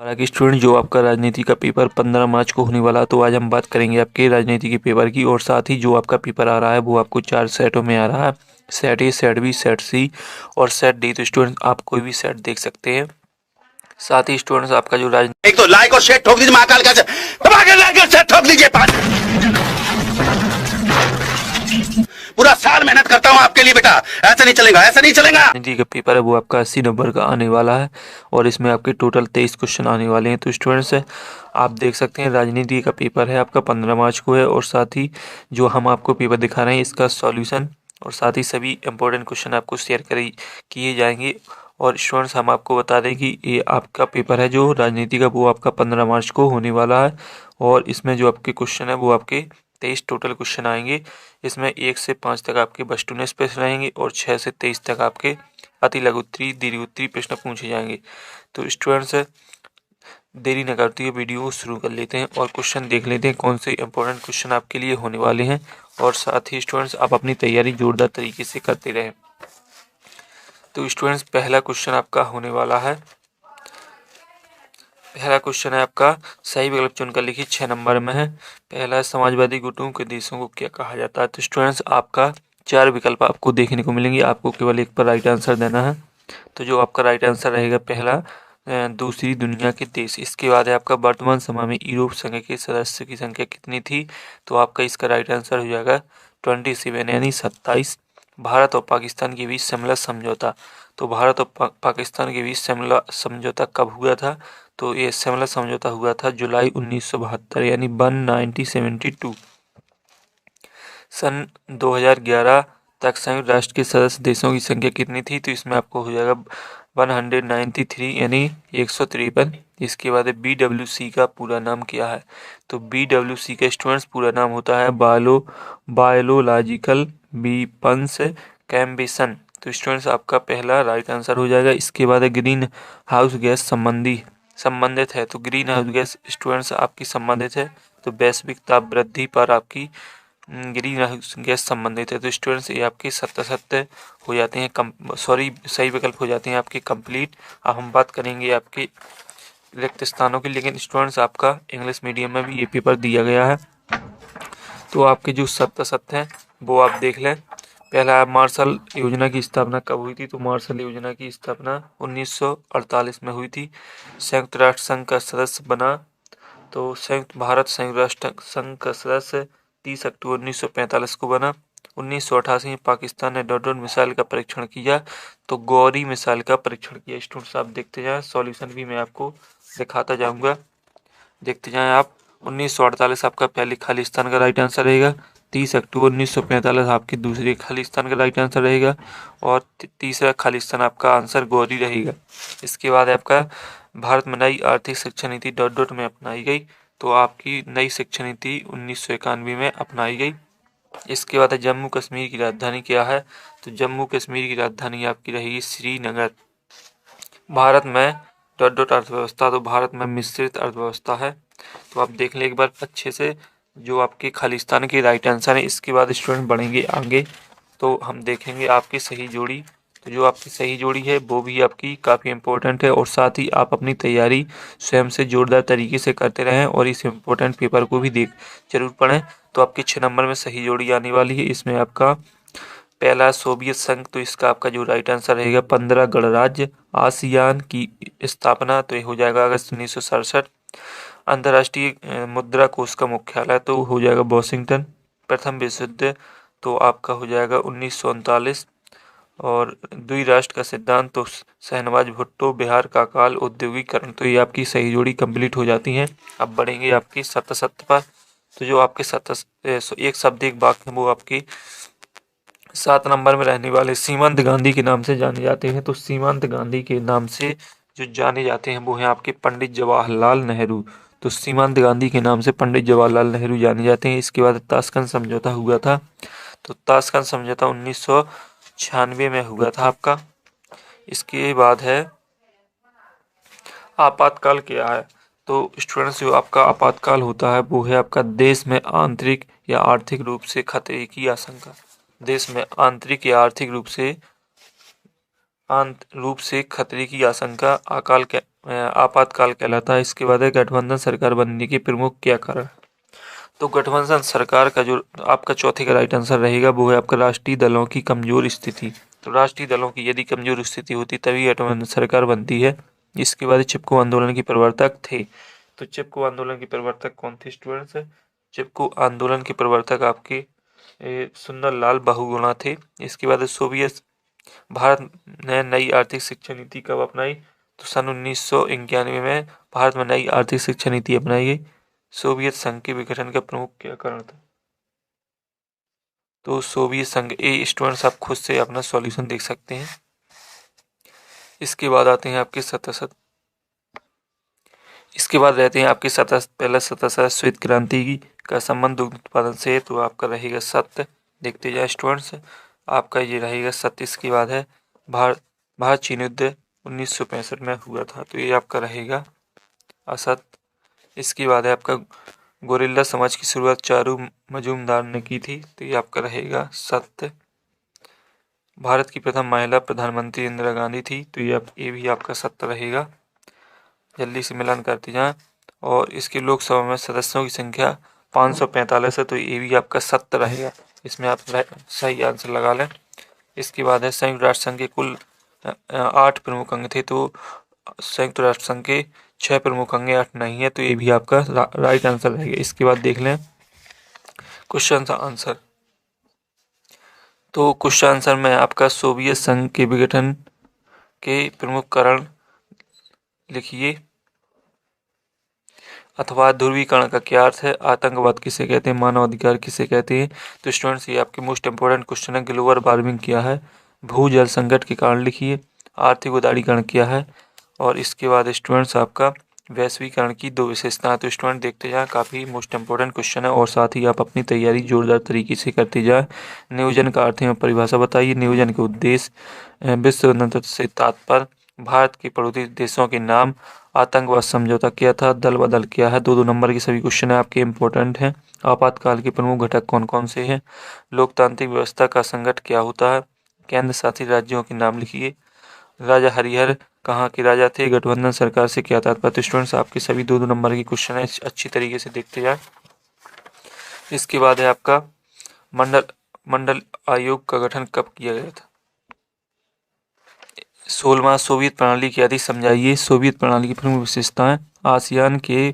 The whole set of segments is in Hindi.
हालांकि स्टूडेंट जो आपका राजनीति का पेपर 15 मार्च को होने वाला है, तो आज हम बात करेंगे आपके राजनीति के पेपर की। और साथ ही जो आपका पेपर आ रहा है वो आपको 4 सेटों में आ रहा है, set A, set B, set C और सेट डी। तो स्टूडेंट आप कोई भी सेट देख सकते हैं। साथ ही स्टूडेंट्स आपका जो राजनीति एक तो लाइक और शेयर ठोक दीजिए, महाकाल का लाइक और शेयर ठोक दीजिए। पूरा साल मेहनत करता हूँ आपके लिए बेटा, ऐसा नहीं चलेगा, ऐसा नहीं चलेगा। का पेपर है वो आपका 80 नंबर का आने वाला है और इसमें आपके टोटल 23 क्वेश्चन आने वाले हैं। तो स्टूडेंट्स आप देख सकते हैं राजनीति का पेपर है आपका 15 मार्च को है। और साथ ही जो हम आपको पेपर दिखा रहे हैं इसका सॉल्यूशन और साथ ही सभी इंपॉर्टेंट क्वेश्चन आपको शेयर किए जाएंगे। और स्टूडेंट्स हम आपको बता दें कि ये आपका पेपर है जो राजनीति का वो आपका 15 मार्च को होने वाला है। और इसमें जो आपके क्वेश्चन है वो आपके 23 टोटल क्वेश्चन आएंगे। इसमें 1 से 5 तक आपके बस्टूने स्पेशल रहेंगे और 6 से 23 तक आपके अति लघु उत्तरी दीर्घ उत्तरी प्रश्न पूछे जाएंगे। तो स्टूडेंट्स देरी न करते हुए वीडियो को शुरू कर लेते हैं और क्वेश्चन देख लेते हैं कौन से इंपॉर्टेंट क्वेश्चन आपके लिए होने वाले हैं। और साथ ही स्टूडेंट्स आप अपनी तैयारी जोरदार तरीके से करते रहें। तो स्टूडेंट्स पहला क्वेश्चन आपका होने वाला है, पहला क्वेश्चन है आपका सही विकल्प चुनकर लिखिए, 6 नंबर में है। पहला समाजवादी गुटों के देशों को क्या कहा जाता है। तो स्टूडेंट्स आपका 4 विकल्प आपको देखने को मिलेंगे, आपको केवल एक पर राइट आंसर देना है। तो जो आपका राइट आंसर रहेगा पहला दूसरी दुनिया के देश। इसके बाद है आपका वर्तमान समय में यूरोप संघ के सदस्य की संख्या कितनी थी। तो आपका इसका राइट आंसर हो जाएगा 27 यानी 27। भारत और पाकिस्तान के बीच शिमला समझौता। तो भारत और पाकिस्तान के बीच शिमला समझौता कब हुआ था। तो ये शिमला समझौता हुआ था जुलाई 1972 यानी 1972। सन 2011 तक संयुक्त राष्ट्र के सदस्य देशों की संख्या कितनी थी। तो इसमें आपको हो जाएगा 193 यानी 153। इसके बाद BWC का पूरा नाम क्या है। तो BWC का स्टूडेंट्स पूरा नाम होता है बायोलॉजिकल वेपन्स कन्वेंशन। तो स्टूडेंट्स आपका पहला राइट आंसर हो जाएगा। इसके बाद ग्रीन हाउस गैस संबंधित है। तो ग्रीन हाउस गैस स्टूडेंट्स आपकी संबंधित है। तो वैश्विक ताप वृद्धि पर आपकी ग्रीन हाउस गैस संबंधित है। तो स्टूडेंट्स ये आपके 77 हो जाते हैं सही विकल्प हो जाते हैं आपके कंप्लीट। अब हम बात करेंगे आपके रिक्त स्थानों की, लेकिन स्टूडेंट्स आपका इंग्लिश मीडियम में भी ये पेपर दिया गया है। तो आपके जो 77 हैं वो आप देख लें। पहला मार्शल योजना की स्थापना कब हुई थी। तो मार्शल योजना की स्थापना 1948 में हुई थी। संयुक्त राष्ट्र संघ का सदस्य बना। तो भारत संयुक्त राष्ट्र संघ का सदस्य 30 अक्टूबर 1945 को बना। 1988 में पाकिस्तान ने डॉट मिसाइल का परीक्षण किया। तो गौरी मिसाइल का परीक्षण किया। स्टूडेंट्स आप देखते जाएं, सॉल्यूशन भी मैं आपको दिखाता जाऊंगा, देखते जाएं आप। 1948 आपका पहले खालिस्तान का राइट आंसर रहेगा। 30 अक्टूबर 1945 आपके दूसरे खालिस्तान का राइट आंसर रहेगा। और तीसरा खालिस्तान आपका आंसर गौरी रहेगा। इसके बाद आपका भारत में नई आर्थिक शिक्षा नीति डॉट में अपनाई गई। तो आपकी नई शिक्षा नीति 1991 में अपनाई गई। इसके बाद जम्मू कश्मीर की राजधानी क्या है। तो जम्मू कश्मीर की राजधानी आपकी रहेगी श्रीनगर। भारत में डॉट अर्थव्यवस्था। तो भारत में मिश्रित अर्थव्यवस्था है। तो आप देख लें एक बार अच्छे से जो आपके खालिस्तान के राइट आंसर है। इसके बाद स्टूडेंट बढ़ेंगे आगे तो हम देखेंगे आपकी सही जोड़ी। तो जो आपकी सही जोड़ी है वो भी आपकी काफ़ी इम्पोर्टेंट है। और साथ ही आप अपनी तैयारी स्वयं से जोरदार तरीके से करते रहें और इस इम्पोर्टेंट पेपर को भी जरूर पढ़ें। तो आपके 6 नंबर में सही जोड़ी आने वाली है। इसमें आपका पहला सोवियत संघ। तो इसका आपका जो राइट आंसर रहेगा 15 गणराज्य आसियान की स्थापना। तो ये हो जाएगा अगस्त 1967। अंतर्राष्ट्रीय मुद्रा कोष का मुख्यालय तो हो जाएगा वॉशिंगटन। प्रथम विश्व युद्ध तो आपका हो जाएगा 1939। और द्विराष्ट्र का सिद्धांत तो शहनवाज भुट्टो। बिहार का काल औद्योगिकरण। तो ये आपकी सही जोड़ी कंप्लीट हो जाती हैं। अब बढ़ेंगे आपकी 77 पर। तो जो आपके एक शब्द एक वाक्य वो आपकी 7 नंबर में रहने वाले सीमांत गांधी के नाम से जाने जाते हैं। तो सीमांत गांधी के नाम से जो जाने जाते हैं वो हैं आपके पंडित जवाहरलाल नेहरू। तो सीमांत गांधी के नाम से पंडित जवाहरलाल नेहरू जाने जाते हैं। इसके बाद ताशकंद समझौता हुआ था। तो ताशकंद समझौता 1996 में हुआ था आपका। इसके बाद है आपातकाल क्या है। तो स्टूडेंट्स जो आपका आपातकाल होता है वो है आपका देश में आंतरिक या आर्थिक रूप से खतरे की आशंका। देश में आंतरिक या आर्थिक रूप से खतरे की आशंका आपातकाल कहलाता है। इसके बाद है गठबंधन सरकार बनने के प्रमुख क्या कारण। तो गठबंधन सरकार का जो आपका चौथे का राइट आंसर रहेगा वो है आपका राष्ट्रीय दलों की कमजोर स्थिति। तो राष्ट्रीय दलों की यदि कमजोर स्थिति होती तभी गठबंधन सरकार बनती है। इसके बाद चिपको आंदोलन के प्रवर्तक थे। तो चिपको आंदोलन के प्रवर्तक कौन थे स्टूडेंट्स। चिपको आंदोलन के प्रवर्तक आपके सुंदरलाल बहुगुणा थे। इसके बाद सोवियत भारत ने नई आर्थिक शिक्षा नीति कब अपनाई। तो सन 1991 में भारत में नई आर्थिक शिक्षा नीति अपनाई गई। सोवियत संघ के विघटन का प्रमुख क्या कारण था। तो सोवियत संघ स्टूडेंट्स आप खुद से अपना सॉल्यूशन देख सकते हैं। इसके बाद आते हैं आपके इसके बाद रहते हैं आपके पहला सतह श्वेत क्रांति का संबंध दुग्ध उत्पादन से। तो आपका रहेगा सत्य। देखते जाए स्टूडेंट्स, आपका ये रहेगा सत्य। इसके बाद है भारत चीन युद्ध 1965 में हुआ था। तो ये आपका रहेगा असत्य। इसके बाद है आपका गोरिल्ला समाज की शुरुआत चारू मजूमदार ने की थी। तो ये आपका रहेगा सत्य। भारत की प्रथम महिला प्रधानमंत्री इंदिरा गांधी थी। तो ये भी आपका सत्य रहेगा। जल्दी से मिलान करते जाएं। और इसके लोकसभा में सदस्यों की संख्या 545 है। तो ये भी आपका सत्य रहेगा। इसमें आप सही आंसर लगा लें। इसके बाद है संयुक्त राष्ट्र संघ के कुल 8 प्रमुख अंग थे। तो संयुक्त राष्ट्र संघ के 6 प्रमुख अंग 8 नहीं है। तो ये भी आपका राइट आंसर रहेगा। इसके बाद देख लें क्वेश्चन आंसर। तो क्वेश्चन आंसर में आपका सोवियत संघ के विघटन के प्रमुख कारण लिखिए अथवा ध्रुवीकरण का क्या अर्थ है। आतंकवाद किसे कहते हैं, मानवाधिकार किसे कहते हैं। तो स्टूडेंट्स ये आपके मोस्ट इंपोर्टेंट क्वेश्चन है। ग्लोबल वार्मिंग क्या है। भूजल संकट के कारण लिखिए। आर्थिक उदारीकरण क्या है। और इसके बाद स्टूडेंट्स आपका वैश्वीकरण की 2 विशेषताएं। तो स्टूडेंट देखते जाएं, काफ़ी मोस्ट इंपोर्टेंट क्वेश्चन है। और साथ ही आप अपनी तैयारी जोरदार तरीके से करते जाएं। नियोजन का अर्थ में परिभाषा बताइए। नियोजन के उद्देश्य, विश्व नेतृत्व से तात्पर्य, भारत के पड़ोसी देशों के नाम, आतंकवाद समझौता क्या था, दल बदल क्या है। 2-2 नंबर के सभी क्वेश्चन है आपके इम्पोर्टेंट हैं। आपातकाल के प्रमुख घटक कौन कौन से हैं। लोकतांत्रिक व्यवस्था का संगठन क्या होता है। केंद्र शासित राज्यों के नाम लिखिए। राजा हरिहर कहाँ के राजा थे। गठबंधन सरकार से क्या तात्पर्य। तो स्टूडेंट्स आपके सभी 2-2 नंबर के क्वेश्चन है, अच्छी तरीके से देखते जाए। इसके बाद है आपका मंडल आयोग का गठन कब किया गया था। 16वां सोवियत प्रणाली की आदि समझाइए। सोवियत प्रणाली की प्रमुख विशेषताएं, आसियान के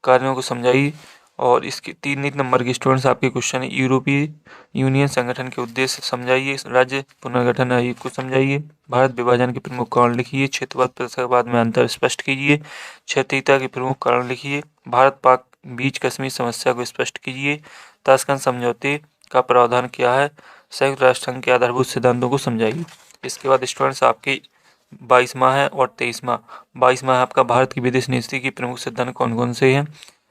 कार्यों को समझाइए। और इसके 3 नंबर के स्टूडेंट्स आपके क्वेश्चन है। यूरोपीय यूनियन संगठन के उद्देश्य समझाइए। राज्य पुनर्गठन आयोग को समझाइए। भारत विभाजन के प्रमुख कारण लिखिए। क्षेत्रवाद पृथकवाद में अंतर स्पष्ट कीजिए। क्षेत्रीयता के प्रमुख कारण लिखिए। भारत पाक बीच कश्मीर समस्या को स्पष्ट कीजिए। ताशकंद समझौते का प्रावधान क्या है। संयुक्त राष्ट्र संघ के आधारभूत सिद्धांतों को समझाइए। इसके बाद स्टूडेंट्स आपके 22वां है और 23वां। 22वां है आपका भारत की विदेश नीति की प्रमुख सिद्धांत कौन कौन से हैं।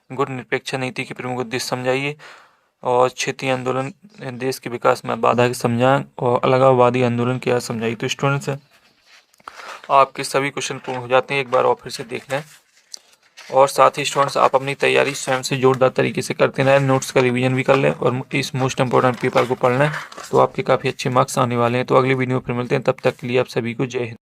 गुट निरपेक्ष नीति के प्रमुख उद्देश्य समझाइए। और क्षेत्रीय आंदोलन देश के विकास में बाधा समझाएं। और अलगाववादी आंदोलन क्या समझाइए। तो स्टूडेंट्स आपके सभी क्वेश्चन पूर्ण हो जाते हैं। एक बार और फिर से देख लें। और साथ ही स्टूडेंट्स आप अपनी तैयारी स्वयं से जोरदार तरीके से करते रहें। नोट्स का रिवीजन भी कर लें और इस मोस्ट इंपोर्टेंट पेपर को पढ़ लें। तो आपके काफ़ी अच्छे मार्क्स आने वाले हैं। तो अगले वीडियो में फिर मिलते हैं। तब तक के लिए आप सभी को जय हिंद।